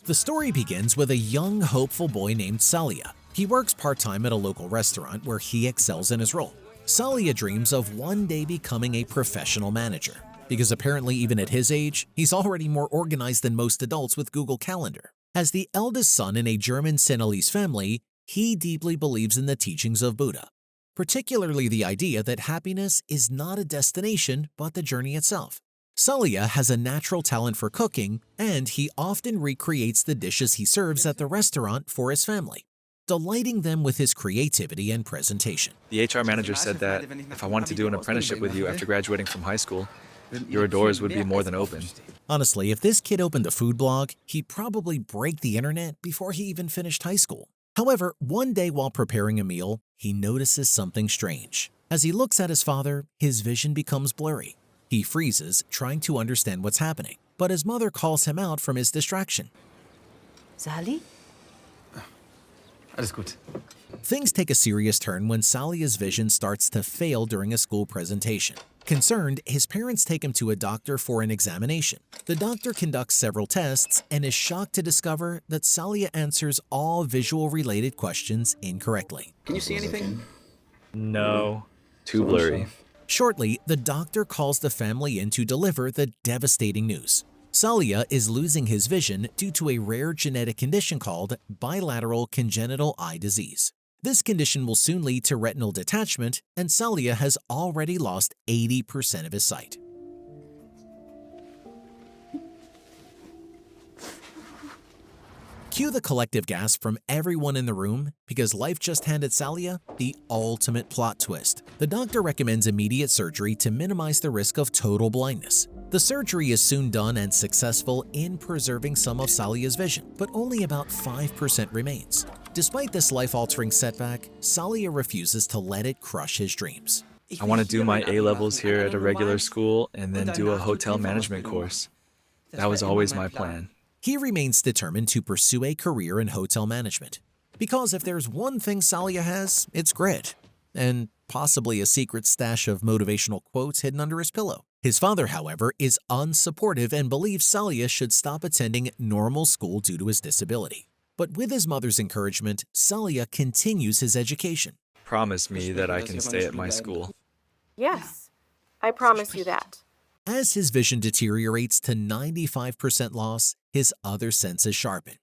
The story begins with a young, hopeful boy named Saliya. He works part-time at a local restaurant where he excels in his role. Saliya dreams of one day becoming a professional manager, because apparently even at his age, he's already more organized than most adults with Google Calendar. As the eldest son in a German Senegalese family, he deeply believes in the teachings of Buddha, particularly the idea that happiness is not a destination but the journey itself. Saliya has a natural talent for cooking, and he often recreates the dishes he serves at the restaurant for his family, delighting them with his creativity and presentation. The HR manager said that if I wanted to do an apprenticeship with you after graduating from high school, your doors would be more than open. Honestly, if this kid opened a food blog, he'd probably break the internet before he even finished high school. However, one day while preparing a meal, he notices something strange. As he looks at his father, his vision becomes blurry. He freezes, trying to understand what's happening, but his mother calls him out from his distraction. Sali? Alles gut. Things take a serious turn when Saliya's vision starts to fail during a school presentation. Concerned, his parents take him to a doctor for an examination. The doctor conducts several tests and is shocked to discover that Saliya answers all visual-related questions incorrectly. Can you see anything? No. Too blurry. Shortly, the doctor calls the family in to deliver the devastating news. Saliya is losing his vision due to a rare genetic condition called bilateral congenital eye disease. This condition will soon lead to retinal detachment, and Saliya has already lost 80% of his sight. Cue the collective gasp from everyone in the room because life just handed Saliya the ultimate plot twist. The doctor recommends immediate surgery to minimize the risk of total blindness. The surgery is soon done and successful in preserving some of Saliya's vision, but only about 5% remains. Despite this life-altering setback, Saliya refuses to let it crush his dreams. I want to do my A-levels here at a regular school and then do a hotel management course. That was always my plan. He remains determined to pursue a career in hotel management. Because if there's one thing Saliya has, it's grit, and possibly a secret stash of motivational quotes hidden under his pillow. His father, however, is unsupportive and believes Saliya should stop attending normal school due to his disability. But with his mother's encouragement, Saliya continues his education. Promise me that I can stay at my school. Yes, I promise you that. As his vision deteriorates to 95% loss, his other senses sharpen.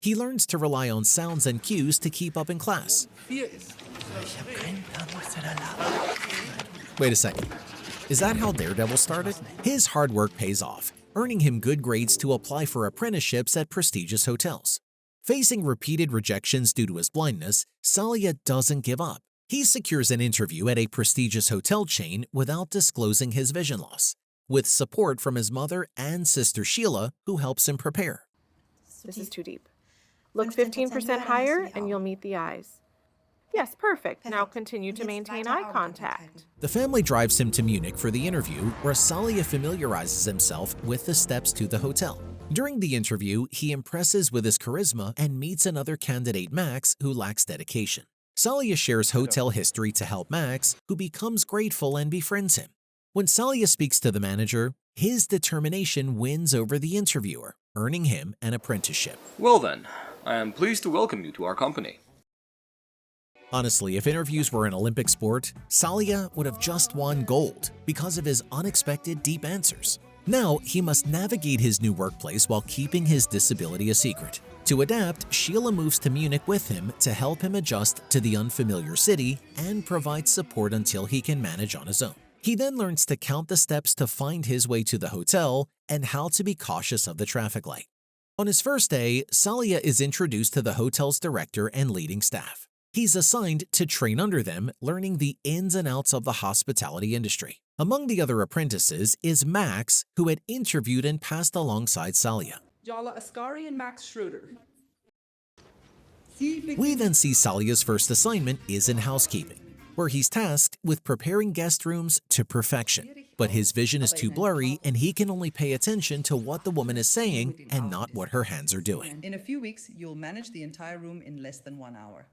He learns to rely on sounds and cues to keep up in class. Wait a second. Is that how Daredevil started? His hard work pays off, earning him good grades to apply for apprenticeships at prestigious hotels. Facing repeated rejections due to his blindness, Saliya doesn't give up. He secures an interview at a prestigious hotel chain without disclosing his vision loss, with support from his mother and sister Sheila, who helps him prepare. This is too deep. Look 15% higher and you'll meet the eyes. Yes, perfect. Now continue to maintain eye contact. The family drives him to Munich for the interview, where Saliya familiarizes himself with the steps to the hotel. During the interview, he impresses with his charisma and meets another candidate, Max, who lacks dedication. Saliya shares hotel history to help Max, who becomes grateful and befriends him. When Saliya speaks to the manager, his determination wins over the interviewer, earning him an apprenticeship. Well then, I am pleased to welcome you to our company. Honestly, if interviews were an Olympic sport, Saliya would have just won gold because of his unexpected deep answers. Now, he must navigate his new workplace while keeping his disability a secret. To adapt, Sheila moves to Munich with him to help him adjust to the unfamiliar city and provide support until he can manage on his own. He then learns to count the steps to find his way to the hotel and how to be cautious of the traffic light. On his first day, Saliya is introduced to the hotel's director and leading staff. He's assigned to train under them, learning the ins and outs of the hospitality industry. Among the other apprentices is Max, who had interviewed and passed alongside Saliya. Jala Ascari and Max Schroeder. We then see Saliya's first assignment is in housekeeping, where he's tasked with preparing guest rooms to perfection. But his vision is too blurry and he can only pay attention to what the woman is saying and not what her hands are doing. In a few weeks, you'll manage the entire room in less than 1 hour.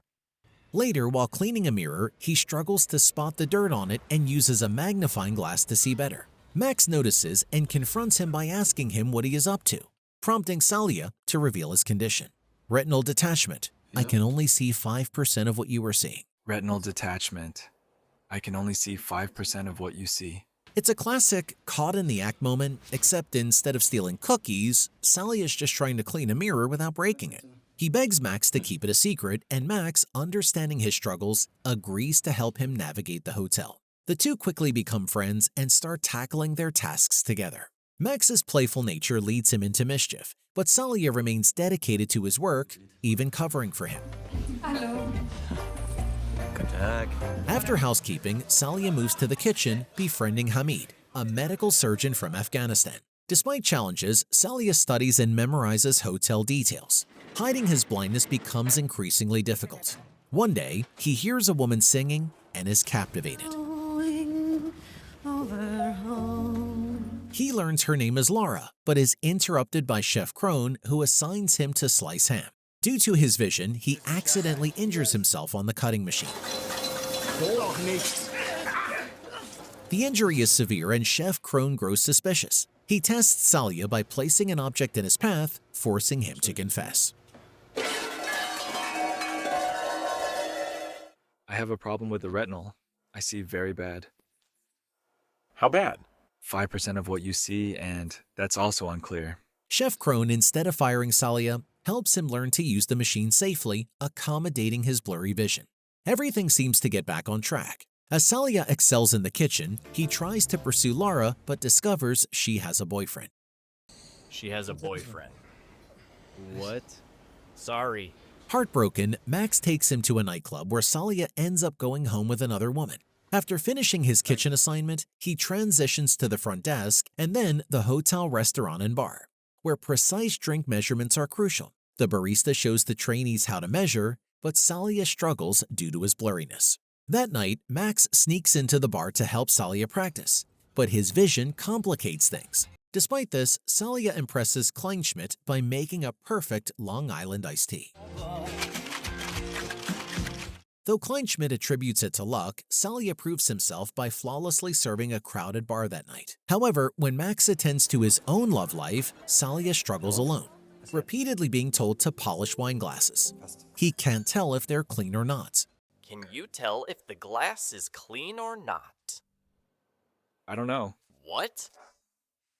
Later, while cleaning a mirror, he struggles to spot the dirt on it and uses a magnifying glass to see better. Max notices and confronts him by asking him what he is up to, prompting Saliya to to reveal his condition. Retinal detachment. I can only see 5% of what you are seeing. Retinal detachment. I can only see 5% of what you see. It's a classic caught in the act moment, except instead of stealing cookies, Saliya is just trying to clean a mirror without breaking it. He begs Max to keep it a secret, and Max, understanding his struggles, agrees to help him navigate the hotel. The two quickly become friends and start tackling their tasks together. Max's playful nature leads him into mischief, but Saliya remains dedicated to his work, even covering for him. Hello. After housekeeping, Saliya moves to the kitchen, befriending Hamid, a medical surgeon from Afghanistan. Despite challenges, Saliya studies and memorizes hotel details. Hiding his blindness becomes increasingly difficult. One day, he hears a woman singing and is captivated. He learns her name is Laura, but is interrupted by Chef Crone, who assigns him to slice ham. Due to his vision, he accidentally injures himself on the cutting machine. The injury is severe and Chef Crone grows suspicious. He tests Saliya by placing an object in his path, forcing him to confess. I have a problem with the retinal. I see very bad. How bad? 5% of what you see, and that's also unclear. Chef Crone, instead of firing Saliya, helps him learn to use the machine safely, accommodating his blurry vision. Everything seems to get back on track. As Saliya excels in the kitchen, he tries to pursue Laura but discovers she has a boyfriend. She has a boyfriend. What? Sorry. Heartbroken, Max takes him to a nightclub where Saliya ends up going home with another woman. After finishing his kitchen assignment, he transitions to the front desk and then the hotel restaurant and bar, where precise drink measurements are crucial. The barista shows the trainees how to measure, but Saliya struggles due to his blurriness. That night, Max sneaks into the bar to help Saliya practice, but his vision complicates things. Despite this, Saliya impresses Kleinschmidt by making a perfect Long Island iced tea. Though Kleinschmidt attributes it to luck, Saliya proves himself by flawlessly serving a crowded bar that night. However, when Max attends to his own love life, Saliya struggles alone, repeatedly being told to polish wine glasses. He can't tell if they're clean or not. Can you tell if the glass is clean or not? I don't know. What?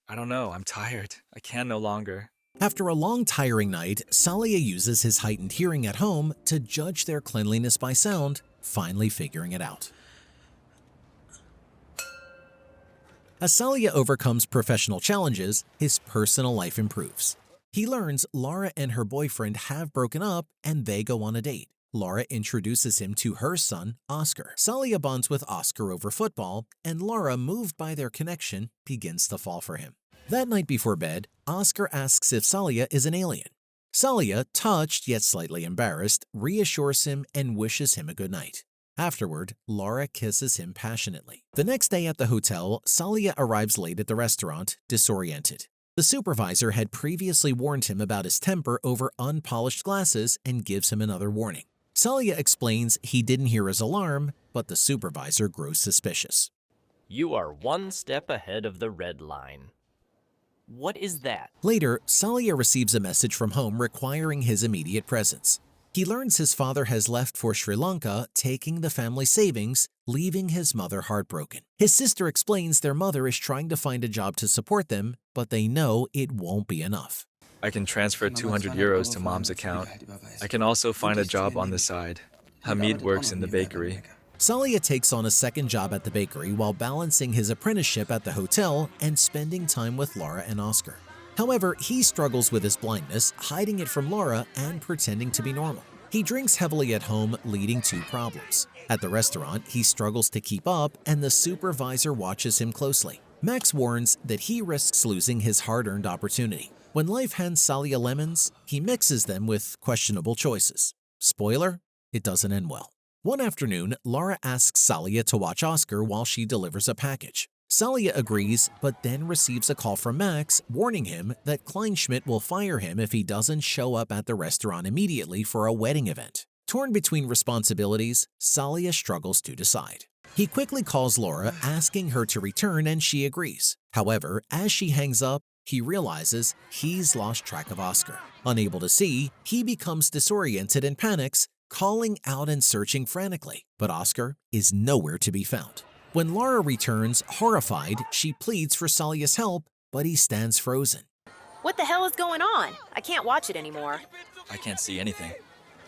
I don't know. I'm tired. I can no longer. After a long, tiring night, Saliya uses his heightened hearing at home to judge their cleanliness by sound, finally figuring it out. As Saliya overcomes professional challenges, his personal life improves. He learns Laura and her boyfriend have broken up and they go on a date. Laura introduces him to her son, Oscar. Saliya bonds with Oscar over football, and Laura, moved by their connection, begins to fall for him. That night before bed, Oscar asks if Saliya is an alien. Saliya, touched yet slightly embarrassed, reassures him and wishes him a good night. Afterward, Laura kisses him passionately. The next day at the hotel, Saliya arrives late at the restaurant, disoriented. The supervisor had previously warned him about his temper over unpolished glasses and gives him another warning. Saliya explains he didn't hear his alarm, but the supervisor grows suspicious. You are one step ahead of the red line. What is that? Later, Saliya receives a message from home requiring his immediate presence. He learns his father has left for Sri Lanka, taking the family savings, leaving his mother heartbroken. His sister explains their mother is trying to find a job to support them, but they know it won't be enough. I can transfer 200 euros to mom's account. I can also find a job on the side. Hamid works in the bakery. Saliya takes on a second job at the bakery while balancing his apprenticeship at the hotel and spending time with Laura and Oscar. However, he struggles with his blindness, hiding it from Laura and pretending to be normal. He drinks heavily at home, leading to problems. At the restaurant, he struggles to keep up and the supervisor watches him closely. Max warns that he risks losing his hard-earned opportunity. When life hands Saliya lemons, he mixes them with questionable choices. Spoiler, it doesn't end well. One afternoon, Laura asks Saliya to watch Oscar while she delivers a package. Saliya agrees, but then receives a call from Max, warning him that Kleinschmidt will fire him if he doesn't show up at the restaurant immediately for a wedding event. Torn between responsibilities, Saliya struggles to decide. He quickly calls Laura, asking her to return, and she agrees. However, as she hangs up, he realizes he's lost track of Oscar. Unable to see, he becomes disoriented and panics, calling out and searching frantically, but Oscar is nowhere to be found. When Laura returns, horrified, she pleads for Saliya's help, but he stands frozen. What the hell is going on? I can't watch it anymore. I can't see anything.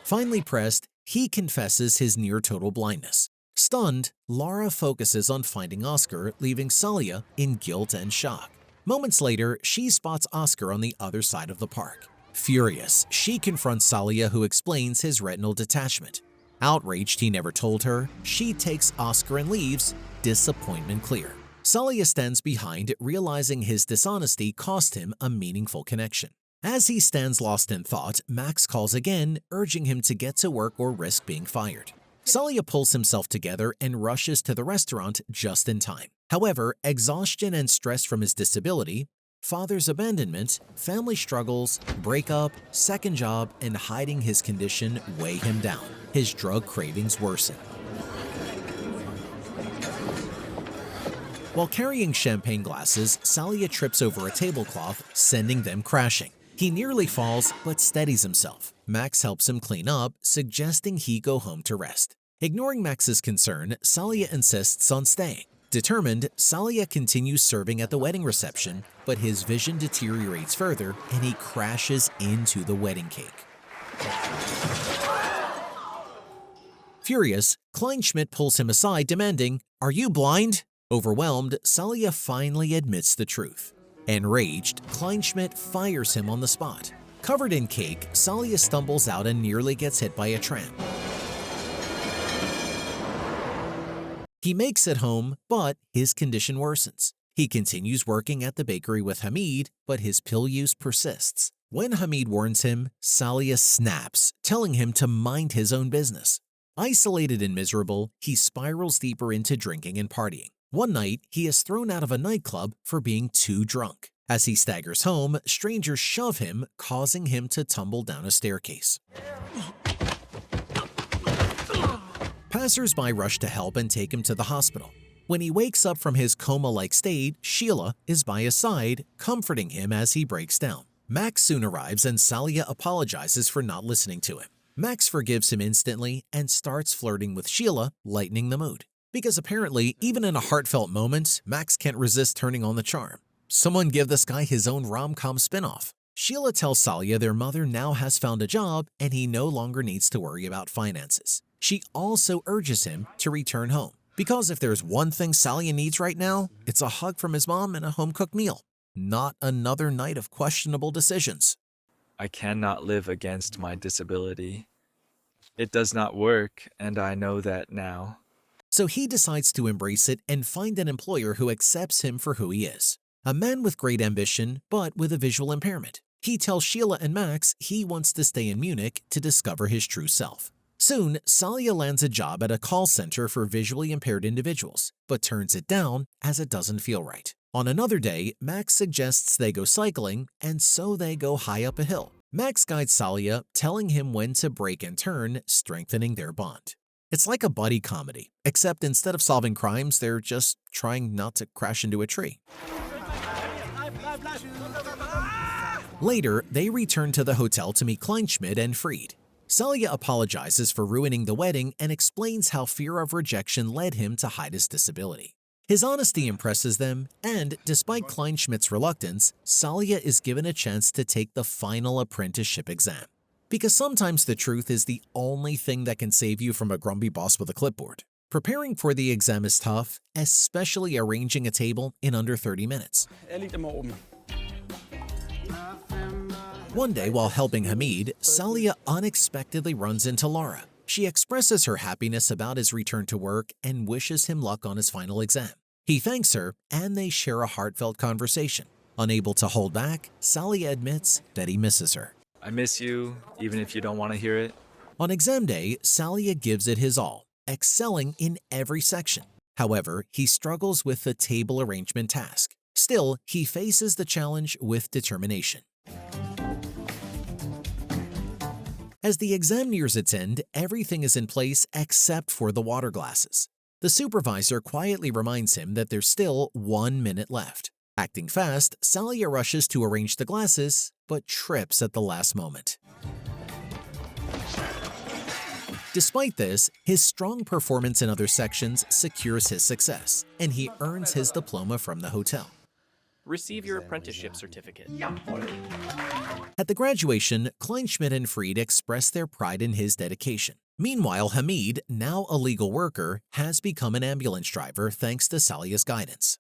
Finally pressed, he confesses his near-total blindness. Stunned, Laura focuses on finding Oscar, leaving Saliya in guilt and shock. Moments later, she spots Oscar on the other side of the park. Furious, she confronts Saliya, who explains his retinal detachment. Outraged he never told her, she takes Oscar and leaves, disappointment clear. Saliya stands behind, realizing his dishonesty cost him a meaningful connection. As he stands lost in thought, Max calls again, urging him to get to work or risk being fired. Saliya pulls himself together and rushes to the restaurant just in time. However, exhaustion and stress from his disability, father's abandonment, family struggles, breakup, second job, and hiding his condition weigh him down. His drug cravings worsen. While carrying champagne glasses, Saliya trips over a tablecloth, sending them crashing. He nearly falls, but steadies himself. Max helps him clean up, suggesting he go home to rest. Ignoring Max's concern, Saliya insists on staying. Determined, Saliya continues serving at the wedding reception, but his vision deteriorates further and he crashes into the wedding cake. Furious, Kleinschmidt pulls him aside, demanding, "Are you blind?" Overwhelmed, Saliya finally admits the truth. Enraged, Kleinschmidt fires him on the spot. Covered in cake, Saliya stumbles out and nearly gets hit by a tram. He makes it home, but his condition worsens. He continues working at the bakery with Hamid, but his pill use persists. When Hamid warns him, Saliya snaps, telling him to mind his own business. Isolated and miserable, he spirals deeper into drinking and partying. One night, he is thrown out of a nightclub for being too drunk. As he staggers home, strangers shove him, causing him to tumble down a staircase. Passers-by rush to help and take him to the hospital. When he wakes up from his coma-like state, Sheila is by his side, comforting him as he breaks down. Max soon arrives and Saliya apologizes for not listening to him. Max forgives him instantly and starts flirting with Sheila, lightening the mood. Because apparently, even in a heartfelt moment, Max can't resist turning on the charm. Someone give this guy his own rom-com spin-off. Sheila tells Saliya their mother now has found a job and he no longer needs to worry about finances. She also urges him to return home. Because if there's one thing Saliya needs right now, it's a hug from his mom and a home-cooked meal. Not another night of questionable decisions. I cannot live against my disability. It does not work, and I know that now. So he decides to embrace it and find an employer who accepts him for who he is. A man with great ambition, but with a visual impairment. He tells Sheila and Max he wants to stay in Munich to discover his true self. Soon, Saliya lands a job at a call center for visually impaired individuals, but turns it down as it doesn't feel right. On another day, Max suggests they go cycling, and so they go high up a hill. Max guides Saliya, telling him when to brake and turn, strengthening their bond. It's like a buddy comedy, except instead of solving crimes, they're just trying not to crash into a tree. Later, they return to the hotel to meet Kleinschmidt and Fried. Saliya apologizes for ruining the wedding and explains how fear of rejection led him to hide his disability. His honesty impresses them, and despite Kleinschmidt's reluctance, Saliya is given a chance to take the final apprenticeship exam. Because sometimes the truth is the only thing that can save you from a grumpy boss with a clipboard. Preparing for the exam is tough, especially arranging a table in under 30 minutes. One day while helping Hamid, Saliya unexpectedly runs into Laura. She expresses her happiness about his return to work and wishes him luck on his final exam. He thanks her, and they share a heartfelt conversation. Unable to hold back, Saliya admits that he misses her. I miss you, even if you don't want to hear it. On exam day, Saliya gives it his all, excelling in every section. However, he struggles with the table arrangement task. Still, he faces the challenge with determination. As the exam nears its end, everything is in place except for the water glasses. The supervisor quietly reminds him that there's still 1 minute left. Acting fast, Saliya rushes to arrange the glasses, but trips at the last moment. Despite this, his strong performance in other sections secures his success, and he earns his diploma from the hotel. Receive your apprenticeship certificate. At the graduation, Kleinschmidt and Fried express their pride in his dedication. Meanwhile, Hamid, now a legal worker, has become an ambulance driver thanks to Saliya's guidance.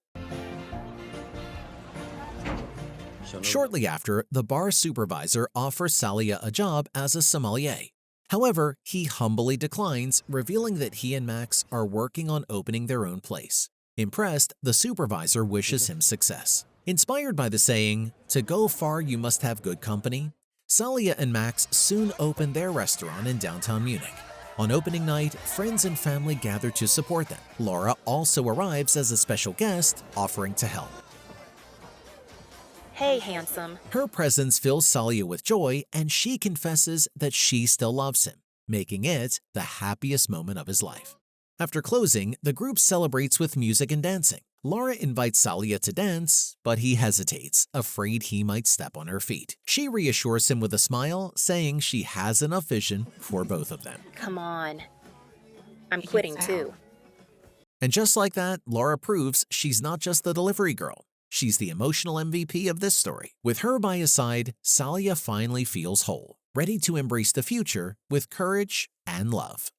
Shortly after, the bar supervisor offers Saliya a job as a sommelier. However, he humbly declines, revealing that he and Max are working on opening their own place. Impressed, the supervisor wishes him success. Inspired by the saying, "To go far, you must have good company," Saliya and Max soon open their restaurant in downtown Munich. On opening night, friends and family gather to support them. Laura also arrives as a special guest, offering to help. Hey, handsome. Her presence fills Saliya with joy, and she confesses that she still loves him, making it the happiest moment of his life. After closing, the group celebrates with music and dancing. Laura invites Saliya to dance, but he hesitates, afraid he might step on her feet. She reassures him with a smile, saying she has enough vision for both of them. Come on. I'm quitting too. And just like that, Laura proves she's not just the delivery girl. She's the emotional MVP of this story. With her by his side, Saliya finally feels whole, ready to embrace the future with courage and love.